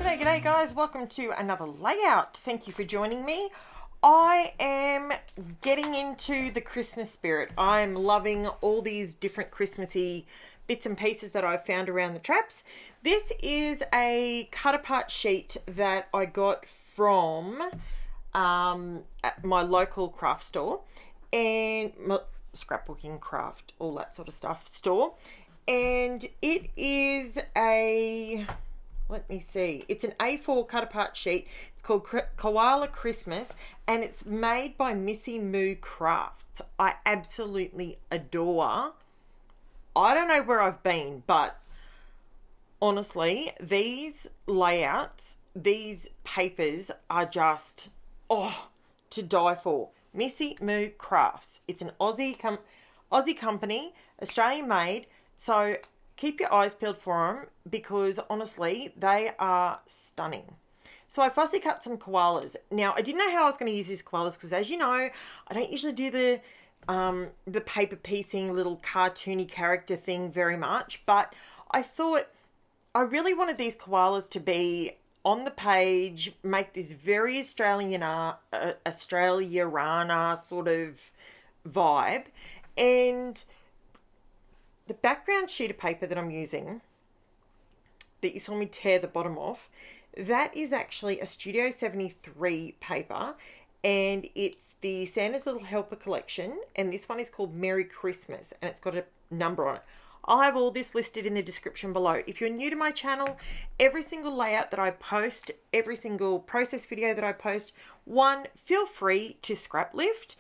G'day guys, welcome to another layout. Thank you for joining me. I am getting into the Christmas spirit. I'm loving all these different Christmassy bits and pieces that I've found around the traps. This is a cut apart sheet that I got from at my local craft store and my scrapbooking, craft, all that sort of stuff store. And it is a, let me see, it's an A4 cut apart sheet. It's called KOALA Christmas and it's made by MISSY Crafts. I absolutely adore. I don't know where I've been, but honestly, these layouts, these papers are just, to die for. MISSY Crafts. It's an Aussie company, Australian made. So keep your eyes peeled for them because honestly, they are stunning. So I fussy cut some koalas. Now, I didn't know how I was going to use these koalas because as you know, I don't usually do the paper piecing little cartoony character thing very much. But I thought I really wanted these koalas to be on the page, make this very Australiana sort of vibe. And the background sheet of paper that I'm using, that you saw me tear the bottom off, that is actually a Studio 73 paper, and it's the Santa's Little Helper collection, and this one is called Merry Christmas, and it's got a number on it. I'll have all this listed in the description below. If you're new to my channel, every single layout that I post, every single process video that I post, feel free to scrap lift.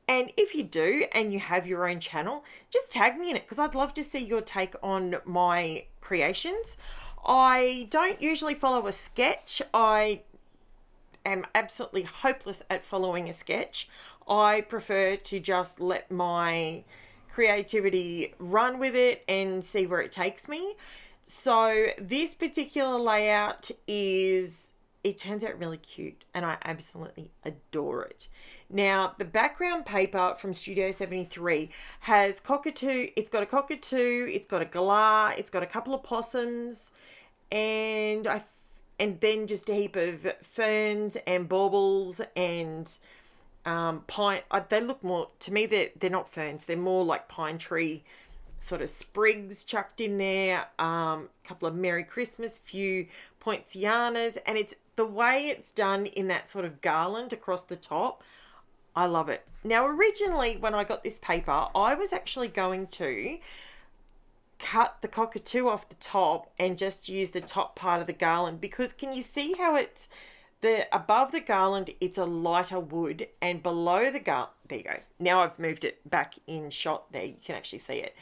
And if you do and you have your own channel, just tag me in it because I'd love to see your take on my creations. I don't usually follow a sketch. I am absolutely hopeless at following a sketch. I prefer to just let my creativity run with it and see where it takes me. So this particular layout it turns out really cute and I absolutely adore it. Now, the background paper from Studio 73 has cockatoo. It's got a cockatoo, it's got a galah, it's got a couple of possums, and then just a heap of ferns and baubles and pine. They look more, to me, they're not ferns. They're more like pine tree sort of sprigs chucked in there. A couple of Merry Christmas, few poincianas, and it's the way it's done in that sort of garland across the top. I love it. Now, originally, when I got this paper, I was actually going to cut the cockatoo off the top and just use the top part of the garland because can you see how it's above the garland, it's a lighter wood, and below the garland, there you go. Now I've moved it back in shot there. You can actually see it.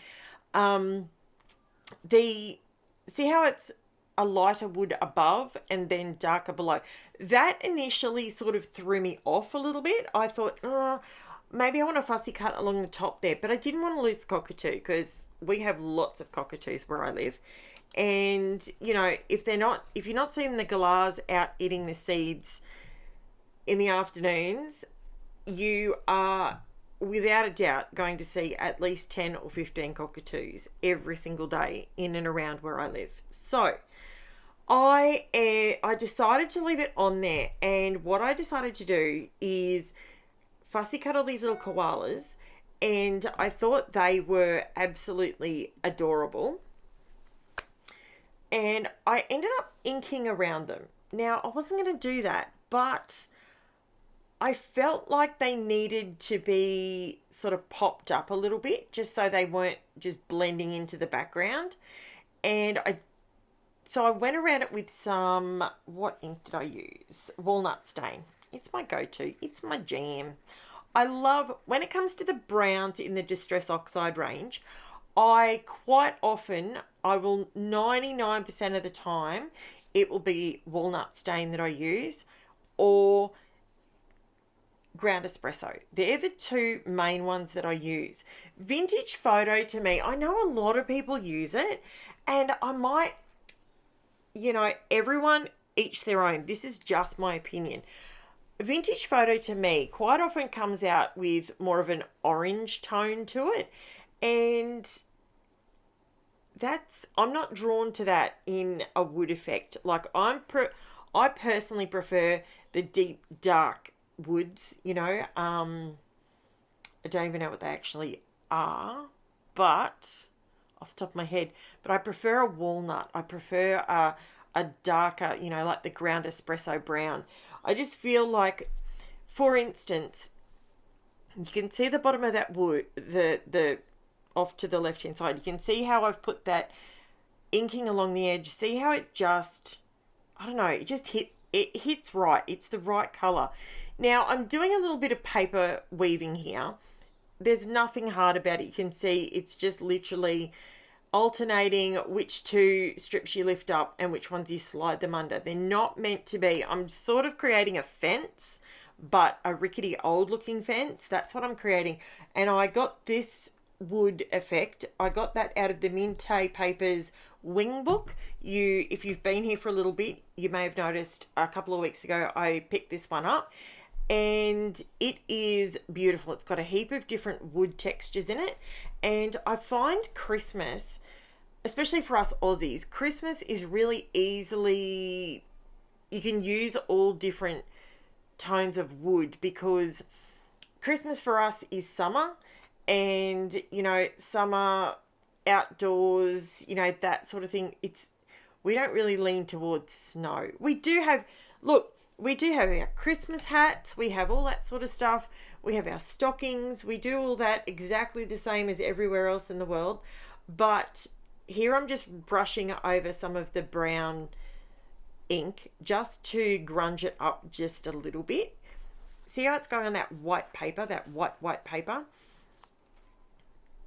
See how it's a lighter wood above and then darker below. That initially sort of threw me off a little bit. I thought, maybe I want to fussy cut along the top there, but I didn't want to lose the cockatoo because we have lots of cockatoos where I live. And, you know, if you're not seeing the galahs out eating the seeds in the afternoons, you are without a doubt going to see at least 10 or 15 cockatoos every single day in and around where I live. So I decided to leave it on there, and what I decided to do is fussy cut all these little koalas, and I thought they were absolutely adorable. And I ended up inking around them. Now, I wasn't going to do that, but I felt like they needed to be sort of popped up a little bit just so they weren't just blending into the background. And so I went around it with some, what ink did I use? Walnut stain. It's my go-to. It's my jam. I love, when it comes to the browns in the Distress Oxide range, I will 99% of the time, it will be walnut stain that I use or ground espresso. They're the two main ones that I use. Vintage photo, to me, I know a lot of people use it, and I might, you know, everyone each their own. This is just my opinion. Vintage photo to me quite often comes out with more of an orange tone to it, and I'm not drawn to that in a wood effect. Like I personally prefer the deep, dark woods, you know. I don't even know what they actually are, but off the top of my head, but I prefer a walnut. I prefer a darker, you know, like the ground espresso brown. I just feel like, for instance, you can see the bottom of that wood, the off to the left hand side. You can see how I've put that inking along the edge. See how it just, I don't know, it hits right. It's the right color. Now I'm doing a little bit of paper weaving here. There's nothing hard about it. You can see it's just literally alternating which two strips you lift up and which ones you slide them under. They're not meant to be. I'm sort of creating a fence, but a rickety old looking fence. That's what I'm creating. And I got this wood effect. I got that out of the MINTAY Papers wing book. If you've been here for a little bit, you may have noticed a couple of weeks ago I picked this one up, and it is beautiful. It's got a heap of different wood textures in it, and I find Christmas, especially for us Aussies, Christmas is really easily, you can use all different tones of wood, because Christmas for us is summer, and you know, summer outdoors, you know, that sort of thing. We don't really lean towards snow. We do have our Christmas hats, we have all that sort of stuff, we have our stockings, we do all that exactly the same as everywhere else in the world. But here I'm just brushing over some of the brown ink just to grunge it up just a little bit. See how it's going on that white paper, that white paper?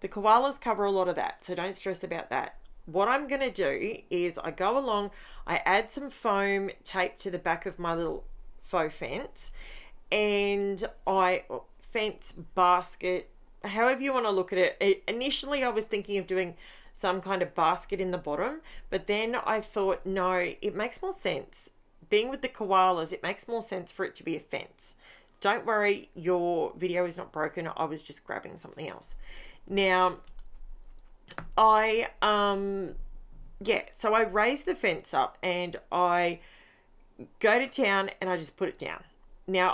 The koalas cover a lot of that, so don't stress about that. What I'm going to do is I go along, I add some foam tape to the back of my little faux fence, and fence basket, however you want to look at it. Initially I was thinking of doing some kind of basket in the bottom, but then I thought, no, it makes more sense. Being with the koalas, it makes more sense for it to be a fence. Don't worry, your video is not broken. I was just grabbing something else. Now, so I raise the fence up and I go to town and I just put it down. Now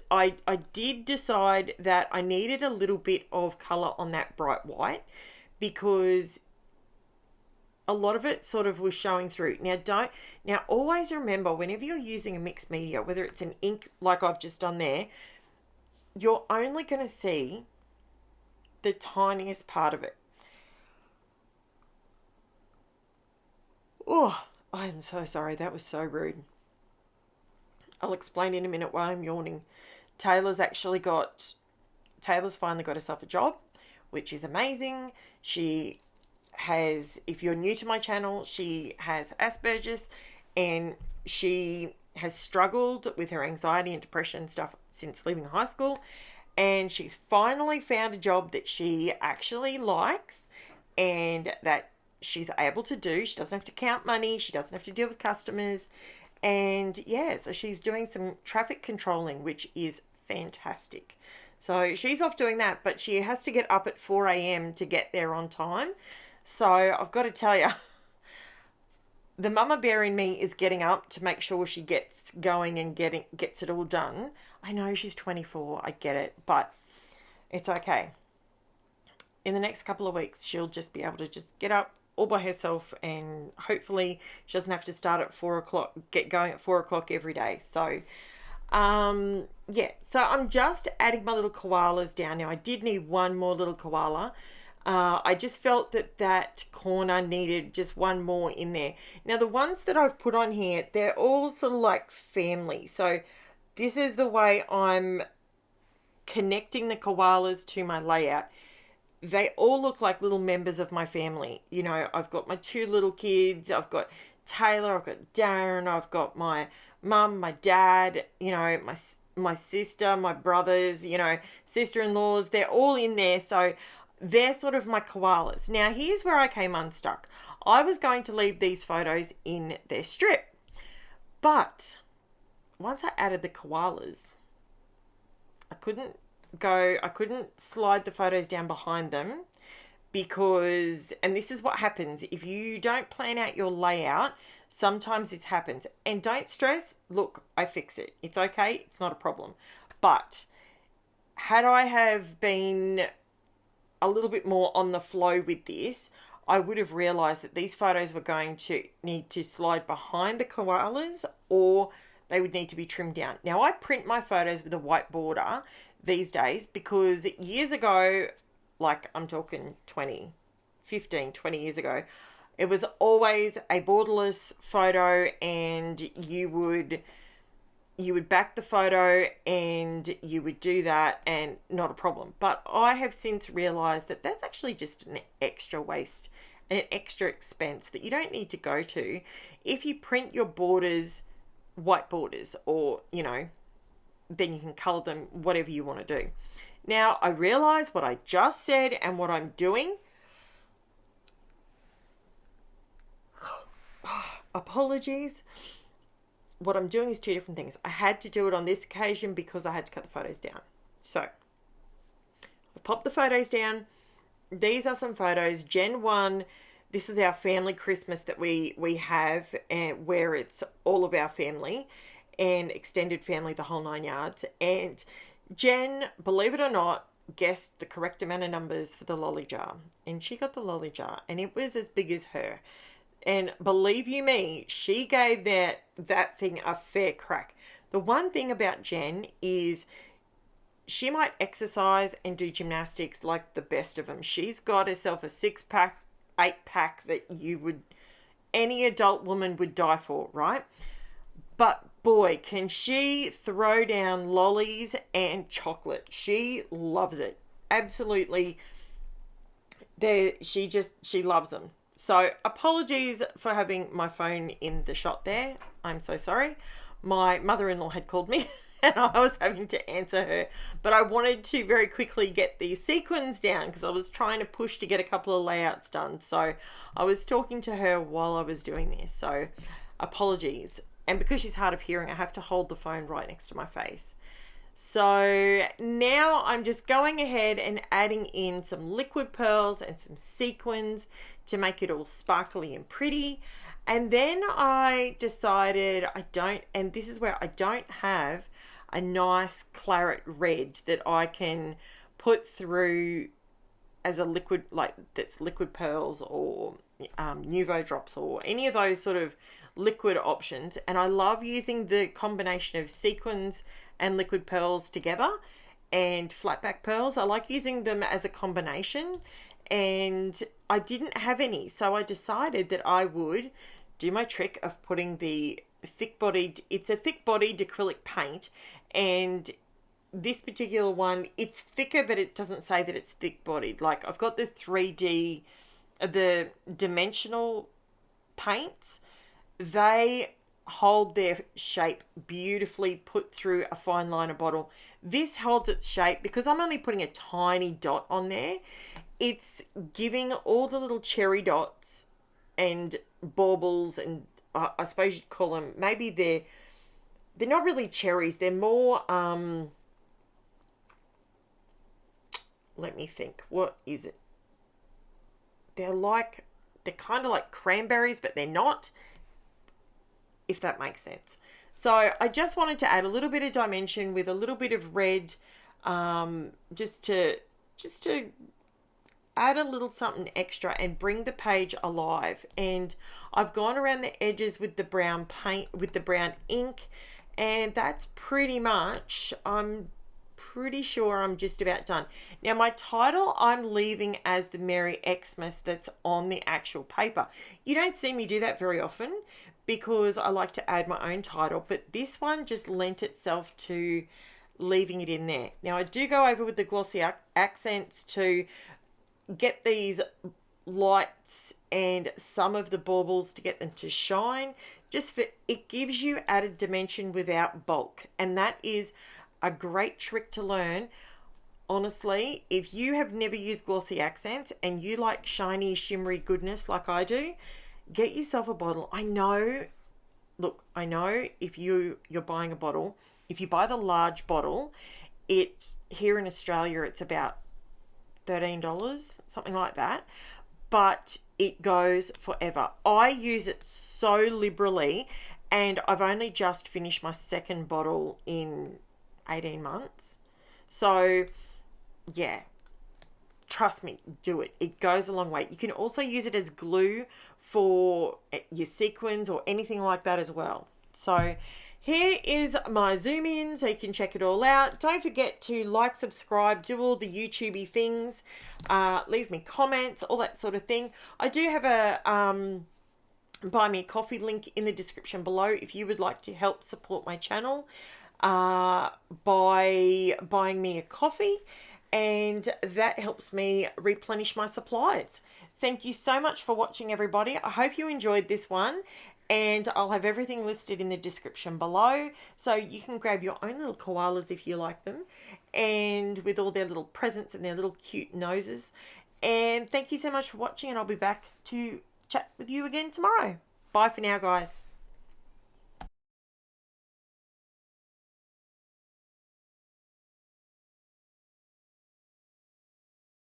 I did decide that I needed a little bit of color on that bright white, because a lot of it sort of was showing through. Now always remember, whenever you're using a mixed media, whether it's an ink like I've just done there, you're only going to see the tiniest part of it. Oh, I'm so sorry. That was so rude. I'll explain in a minute why I'm yawning. Taylor's finally got herself a job, which is amazing. She has, if you're new to my channel, she has Asperger's, and she has struggled with her anxiety and depression stuff since leaving high school. And she's finally found a job that she actually likes and that she's able to do. She doesn't have to count money. She doesn't have to deal with customers. And yeah, so she's doing some traffic controlling, which is fantastic. So she's off doing that, but she has to get up at 4 a.m. to get there on time. So I've got to tell you, the mama bear in me is getting up to make sure she gets going and gets it all done. I know she's 24, I get it, but it's okay. In the next couple of weeks, she'll just be able to just get up all by herself, and hopefully she doesn't have to start at 4 o'clock, get going at 4 o'clock every day. So, yeah, so I'm just adding my little koalas down now. I did need one more little koala. I just felt that corner needed just one more in there. Now, the ones that I've put on here, they're all sort of like family. So this is the way I'm connecting the koalas to my layout. They all look like little members of my family. You know, I've got my two little kids. I've got Taylor. I've got Darren. I've got my mum, my dad, you know, my sister, my brothers, you know, sister-in-laws. They're all in there. So they're sort of my koalas. Now, here's where I came unstuck. I was going to leave these photos in their strip. But once I added the koalas, I couldn't slide the photos down behind them because, and this is what happens, if you don't plan out your layout, sometimes this happens. And don't stress, look, I fix it. It's okay, it's not a problem. But had I have been a little bit more on the flow with this, I would have realized that these photos were going to need to slide behind the koalas, or they would need to be trimmed down. Now, I print my photos with a white border these days because years ago, like I'm talking 20 years ago, it was always a borderless photo, and you would back the photo and you would do that and not a problem. But I have since realized that that's actually just an extra waste and an extra expense that you don't need to go to if you print your borders white borders, or, you know, then you can color them whatever you want to do. Now, I realize what I just said and what I'm doing. Apologies. What I'm doing is two different things. I had to do it on this occasion because I had to cut the photos down. So, I popped the photos down. These are some photos. Gen 1, this is our family Christmas that we have, and where it's all of our family and extended family, the whole 9 yards. And Jen, believe it or not, guessed the correct amount of numbers for the lolly jar. And she got the lolly jar, and it was as big as her. And believe you me, she gave that thing a fair crack. The one thing about Jen is she might exercise and do gymnastics like the best of them. She's got herself a 6-pack, 8-pack that any adult woman would die for, right? But boy, can she throw down lollies and chocolate. She loves it. Absolutely. She loves them. So apologies for having my phone in the shot there. I'm so sorry. My mother-in-law had called me and I was having to answer her. But I wanted to very quickly get these sequins down because I was trying to push to get a couple of layouts done. So I was talking to her while I was doing this. So apologies. And because she's hard of hearing, I have to hold the phone right next to my face. So now I'm just going ahead and adding in some liquid pearls and some sequins to make it all sparkly and pretty. And then I decided and this is where I don't have a nice claret red that I can put through as a liquid, like that's liquid pearls or Nuvo drops or any of those sort of liquid options. And I love using the combination of sequins and liquid pearls together and flat back pearls. I like using them as a combination, and I didn't have any, so I decided that I would do my trick of putting the it's a thick bodied acrylic paint, and this particular one, it's thicker, but it doesn't say that it's thick bodied. Like I've got the 3D, the dimensional paints, they hold their shape beautifully put through a fine liner bottle. This holds its shape because I'm only putting a tiny dot on there. It's giving all the little cherry dots and baubles, and I suppose you'd call them, maybe they're not really cherries, they're more let me think, what is it? They're kind of like cranberries, but they're not, if that makes sense. So I just wanted to add a little bit of dimension with a little bit of red, just to add a little something extra and bring the page alive. And I've gone around the edges with the brown paint, with the brown ink, and that's pretty much, I'm pretty sure I'm just about done. Now my title I'm leaving as the Merry Xmas that's on the actual paper. You don't see me do that very often because I like to add my own title, but this one just lent itself to leaving it in there. Now I do go over with the glossy accents to get these lights and some of the baubles to get them to shine. It gives you added dimension without bulk, and that is a great trick to learn. Honestly, if you have never used glossy accents and you like shiny, shimmery goodness like I do, get yourself a bottle. I know if you're buying a bottle, if you buy the large bottle, here in Australia, it's about $13, something like that. But it goes forever. I use it so liberally, and I've only just finished my second bottle in 18 months. So, yeah, trust me, do it. It goes a long way. You can also use it as glue for your sequins or anything like that as well. So here is my zoom in so you can check it all out. Don't forget to like, subscribe, do all the YouTubey things, leave me comments, all that sort of thing. I do have a buy me a coffee link in the description below if you would like to help support my channel by buying me a coffee, and that helps me replenish my supplies. Thank you so much for watching, everybody. I hope you enjoyed this one, and I'll have everything listed in the description below, so you can grab your own little koalas if you like them, and with all their little presents and their little cute noses. And thank you so much for watching, and I'll be back to chat with you again tomorrow. Bye for now, guys.